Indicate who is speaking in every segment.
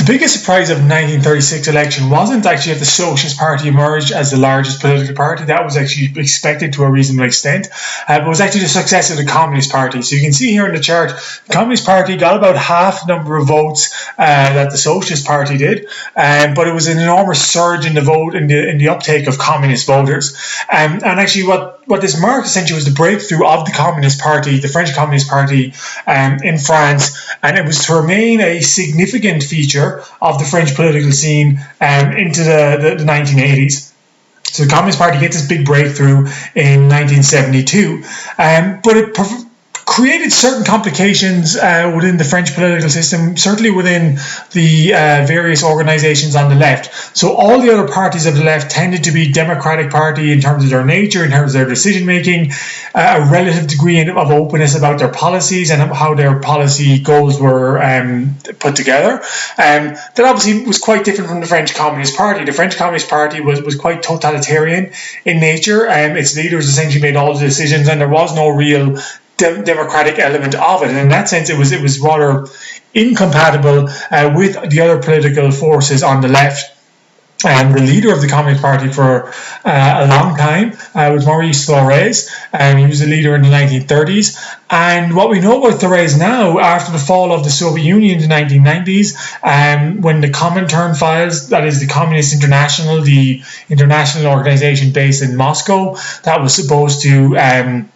Speaker 1: The biggest surprise of the 1936 election wasn't actually that the Socialist Party emerged as the largest political party. That was actually expected to a reasonable extent, but it was actually the success of the Communist Party. So you can see here in the chart, the Communist Party got about half the number of votes that the Socialist Party did, but it was an enormous surge in the vote in the uptake of Communist voters. And actually, what this marked essentially was the breakthrough of the Communist Party, the French Communist Party, in France, and it was to remain a significant feature of the French political scene into the 1980s. So the Communist Party gets this big breakthrough in 1972, but it created certain complications within the French political system, certainly within the various organizations on the left. So all the other parties of the left tended to be Democratic Party in terms of their nature, in terms of their decision making, a relative degree of openness about their policies and how their policy goals were put together. That obviously was quite different from the French Communist Party. The French Communist Party was quite totalitarian in nature. Its leaders essentially made all the decisions, and there was no real democratic element of it. And in that sense, it was rather incompatible with the other political forces on the left. And the leader of the Communist Party for a long time was Maurice Thorez. He was the leader in the 1930s. And what we know about Thorez now, after the fall of the Soviet Union in the 1990s, when the Comintern files, that is the Communist International, the international organization based in Moscow, that was supposed to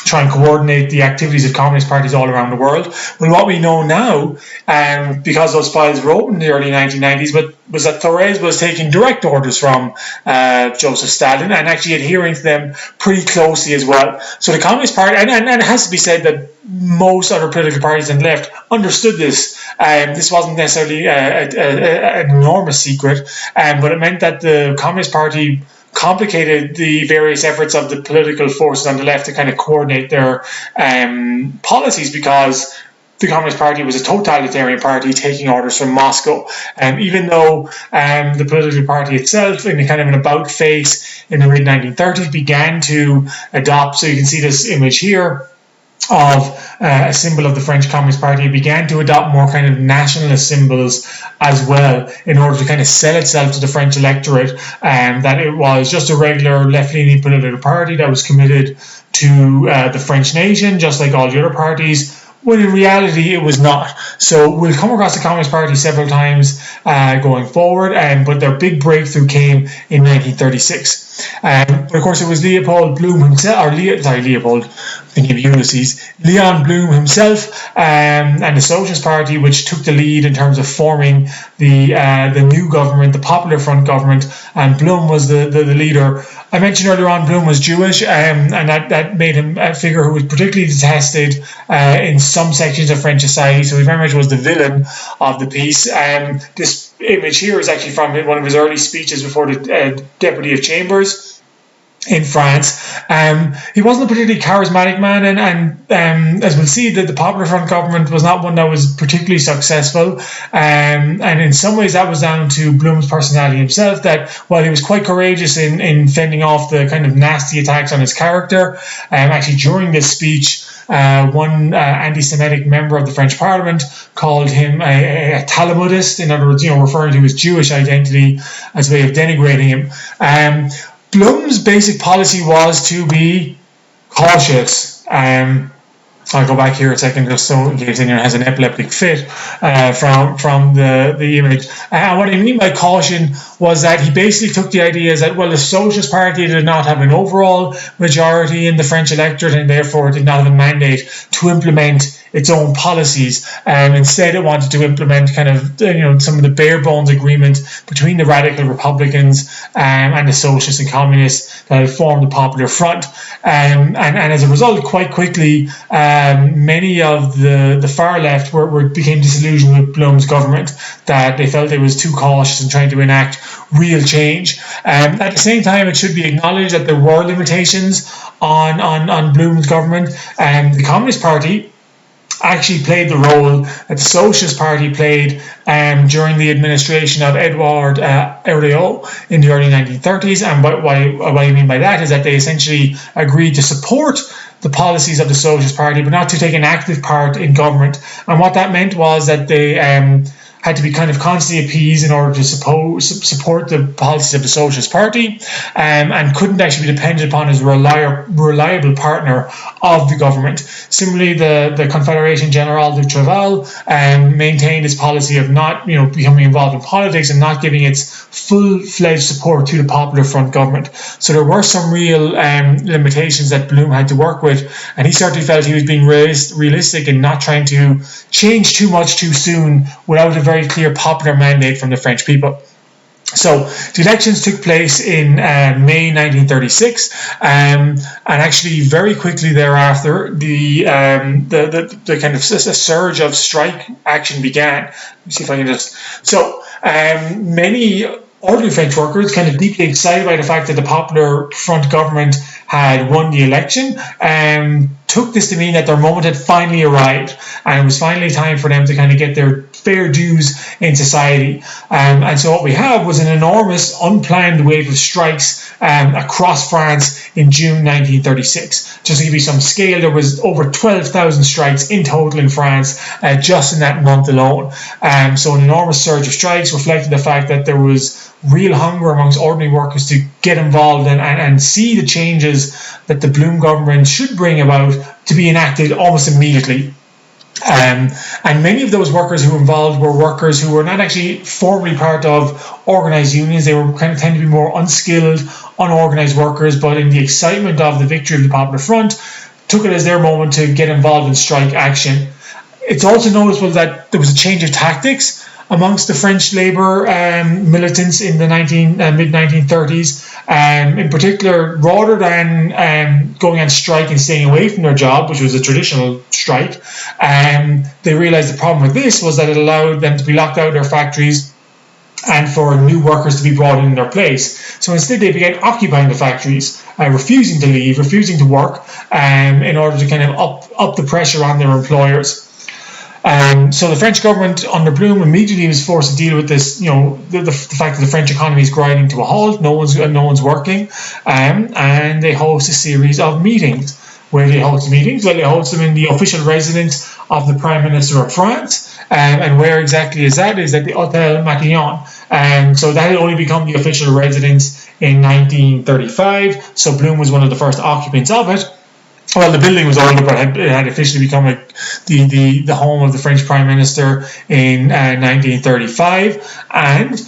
Speaker 1: try and coordinate the activities of communist parties all around the world. Well, what we know now, because those files were opened in the early 1990s, was that Thorez was taking direct orders from Joseph Stalin and actually adhering to them pretty closely as well. So the Communist Party, and it has to be said that most other political parties on the left understood this. This wasn't necessarily an enormous secret, but it meant that the Communist Party complicated the various efforts of the political forces on the left to kind of coordinate their policies, because the Communist Party was a totalitarian party taking orders from Moscow. Even though the political party itself, in a kind of an about face in the mid-1930s, began to adopt, so you can see this image here, of a symbol of the French Communist Party, began to adopt more kind of nationalist symbols as well in order to kind of sell itself to the French electorate, that it was just a regular left-leaning political party that was committed to the French nation, just like all the other parties, when in reality it was not. So we'll come across the Communist Party several times going forward, but their big breakthrough came in 1936. But of course it was Leopold Bloom himself, thinking of Ulysses, Leon Bloom himself, and the Socialist Party, which took the lead in terms of forming the new government, the Popular Front government, and Bloom was the leader. I mentioned earlier on Bloom was Jewish, and that made him a figure who was particularly detested in some sections of French society, so he very much was the villain of the piece. This image here is actually from one of his early speeches before the Deputy of Chambers in France. He wasn't a particularly charismatic man, and as we'll see, that the Popular Front government was not one that was particularly successful, and in some ways that was down to Bloom's personality himself, that while he was quite courageous in fending off the kind of nasty attacks on his character, actually during this speech, one anti-Semitic member of the French Parliament called him a Talmudist, in other words, referring to his Jewish identity as a way of denigrating him. Bloom's basic policy was to be cautious. I'll go back here a second just so in case anyone has an epileptic fit from the image. And what I mean by caution was that he basically took the idea that, well, the Socialist Party did not have an overall majority in the French electorate and therefore did not have a mandate to implement its own policies. Instead, it wanted to implement kind of some of the bare bones agreement between the radical Republicans and the Socialists and Communists that had formed the Popular Front. And as a result, quite quickly, many of the far left became disillusioned with Bloom's government, that they felt it was too cautious in trying to enact real change. At the same time, it should be acknowledged that there were limitations on Bloom's government. The Communist Party actually played the role that the Socialist Party played during the administration of Edouard Herriot in the early 1930s. And what I mean by that is that they essentially agreed to support the policies of the Socialist Party, but not to take an active part in government. And what that meant was that they had to be kind of constantly appeased in order to support the policies of the Socialist Party, and couldn't actually be depended upon as a reliable partner of the government. Similarly, the Confederation Generale du Travail maintained its policy of not becoming involved in politics and not giving its full-fledged support to the Popular Front government. So there were some real limitations that Blum had to work with, and he certainly felt he was being realistic in not trying to change too much too soon without a very clear popular mandate from the French people. So the elections took place in May 1936, and actually very quickly thereafter, the kind of a surge of strike action began. Let me see if I can just. So many ordinary French workers, kind of deeply excited by the fact that the Popular Front government had won the election, took this to mean that their moment had finally arrived, and it was finally time for them to kind of get their fair dues in society. And so what we have was an enormous, unplanned wave of strikes across France in June 1936. Just to give you some scale, there was over 12,000 strikes in total in France just in that month alone. So an enormous surge of strikes reflected the fact that there was real hunger amongst ordinary workers to get involved and see the changes that the Blum government should bring about to be enacted almost immediately. And many of those workers who were involved were workers who were not actually formally part of organised unions. They were kind of tend to be more unskilled, unorganised workers, but in the excitement of the victory of the Popular Front, took it as their moment to get involved in strike action. It's also noticeable that there was a change of tactics amongst the French labour militants in the mid-1930s. In particular, rather than going on strike and staying away from their job, which was a traditional strike, they realised the problem with this was that it allowed them to be locked out of their factories and for new workers to be brought in their place. So instead they began occupying the factories, refusing to leave, refusing to work, in order to kind of up the pressure on their employers. So the French government under Blum immediately was forced to deal with this, the fact that the French economy is grinding to a halt, no one's working, and they host a series of meetings. Where they host meetings? Well, they host them in the official residence of the Prime Minister of France, and where exactly is that? Is at the Hôtel Matignon. So that had only become the official residence in 1935. So Blum was one of the first occupants of it. Well, the building was older, but it had officially become the home of the French Prime Minister in 1935. And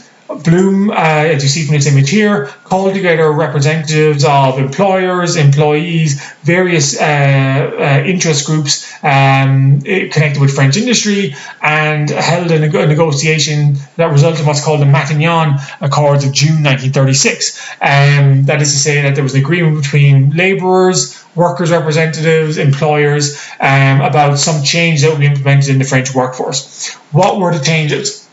Speaker 1: Blum, as you see from this image here, called together representatives of employers, employees, various interest groups connected with French industry, and held a negotiation that resulted in what's called the Matignon Accords of June 1936. That is to say that there was an agreement between labourers, workers' representatives, employers, about some change that would be implemented in the French workforce. What were the changes?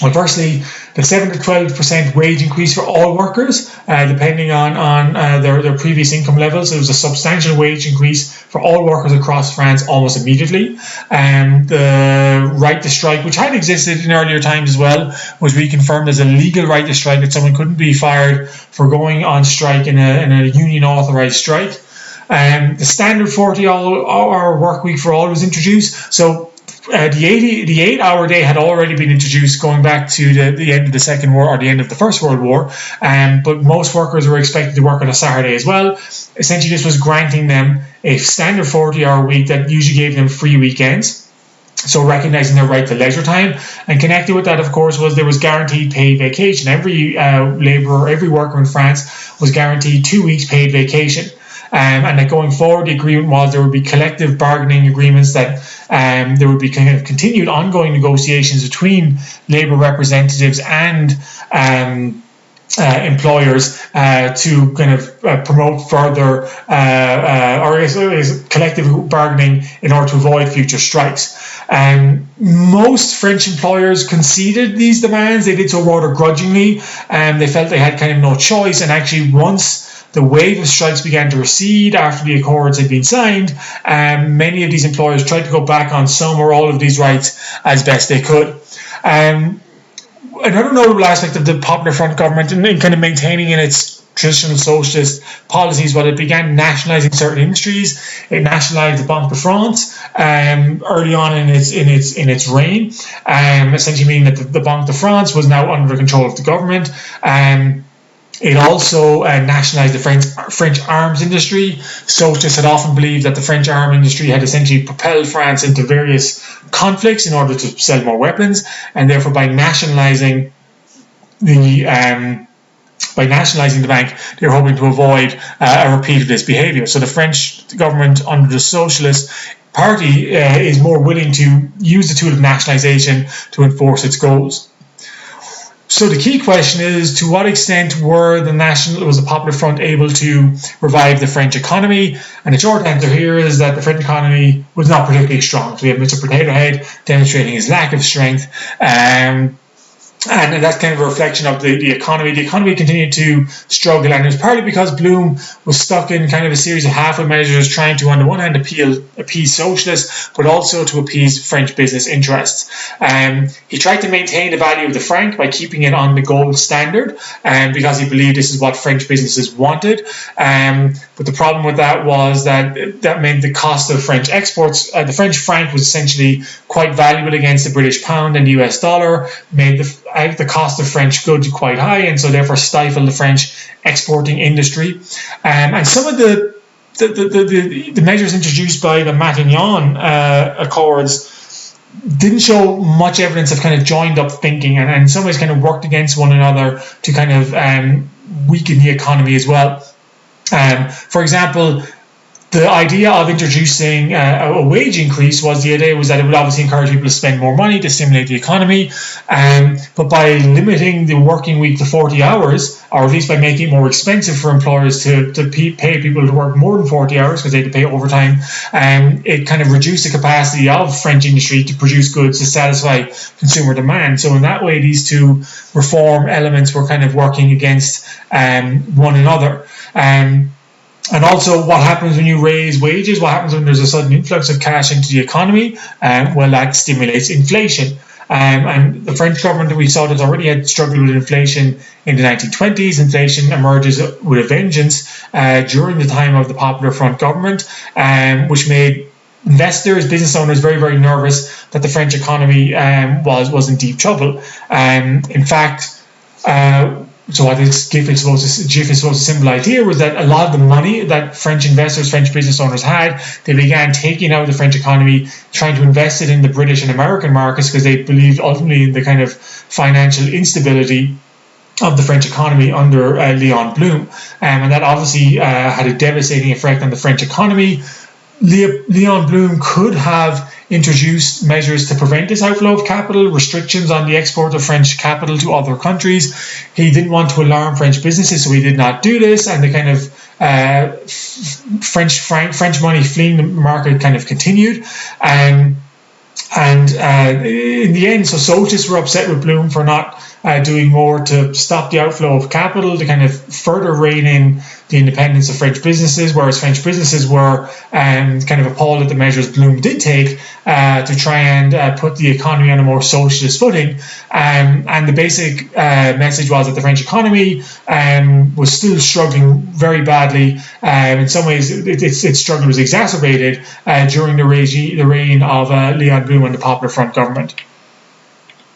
Speaker 1: Well, firstly, the 7 to 12% wage increase for all workers, depending on their previous income levels. So there was a substantial wage increase for all workers across France almost immediately. The right to strike, which had existed in earlier times as well, was reconfirmed as a legal right to strike, that someone couldn't be fired for going on strike in a union-authorised strike. The standard 40-hour work week for all was introduced. So the 8-hour day had already been introduced going back to the end of the Second War or the end of the First World War, but most workers were expected to work on a Saturday as well. Essentially, this was granting them a standard 40-hour week that usually gave them free weekends. So recognising their right to leisure time, and connected with that, of course, was there was guaranteed paid vacation. Every labourer, every worker in France was guaranteed 2 weeks paid vacation. And that going forward, the agreement was there would be collective bargaining agreements, that there would be kind of continued ongoing negotiations between labour representatives and employers to kind of promote further collective bargaining in order to avoid future strikes. Most French employers conceded these demands. They did so rather grudgingly, and they felt they had kind of no choice. And actually, once the wave of strikes began to recede after the accords had been signed, many of these employers tried to go back on some or all of these rights as best they could. Another notable aspect of the Popular Front government in kind of maintaining in its traditional socialist policies. While it began nationalising certain industries, it nationalised the Banque de France early on in its reign, essentially meaning that the Banque de France was now under the control of the government. It also nationalised the French arms industry. Socialists had often believed that the French arms industry had essentially propelled France into various conflicts in order to sell more weapons, and therefore by nationalising the bank, they were hoping to avoid a repeat of this behaviour. So the French government under the Socialist Party is more willing to use the tool of nationalisation to enforce its goals. So the key question is, to what extent was the Popular Front able to revive the French economy? And the short answer here is that the French economy was not particularly strong. So we have Mr. Potato Head demonstrating his lack of strength. And that's kind of a reflection of the economy. The economy continued to struggle, and it was partly because Bloom was stuck in kind of a series of halfway measures, trying to, on the one hand, appease socialists, but also to appease French business interests. He tried to maintain the value of the franc by keeping it on the gold standard, because he believed this is what French businesses wanted. But the problem with that was that meant the cost of French exports. The French franc was essentially quite valuable against the British pound and the US dollar, made the cost of French goods quite high, and so therefore stifled the French exporting industry. And some of the measures introduced by the Matignon Accords didn't show much evidence of kind of joined up thinking, and in some ways kind of worked against one another to kind of weaken the economy as well. For example, the idea of introducing a wage increase was that it would obviously encourage people to spend more money to stimulate the economy. But by limiting the working week to 40 hours, or at least by making it more expensive for employers to pay people to work more than 40 hours because they had to pay overtime, it kind of reduced the capacity of French industry to produce goods to satisfy consumer demand. So in that way, these two reform elements were kind of working against one another. And also, what happens when you raise wages? What happens when there's a sudden influx of cash into the economy? Well, that stimulates inflation. And the French government that we saw that already had struggled with inflation in the 1920s. Inflation emerges with a vengeance during the time of the Popular Front government, which made investors, business owners very, very nervous that the French economy was in deep trouble. In fact, so what this GIF is supposed to symbolize here was that a lot of the money that French investors, French business owners had, they began taking out of the French economy, trying to invest it in the British and American markets because they believed ultimately in the kind of financial instability of the French economy under Leon Blum. And that obviously had a devastating effect on the French economy. Leon Blum could have introduced measures to prevent this outflow of capital, restrictions on the export of French capital to other countries. He didn't want to alarm French businesses, so he did not do this, and the kind of French money fleeing the market kind of continued. And in the end, so socialists were upset with Blum for not doing more to stop the outflow of capital, to kind of further rein in the independence of French businesses, whereas French businesses were kind of appalled at the measures Blum did take to try and put the economy on a more socialist footing. And the basic message was that the French economy was still struggling very badly. In some ways, its struggle was exacerbated during the reign of Leon Blum and the Popular Front government.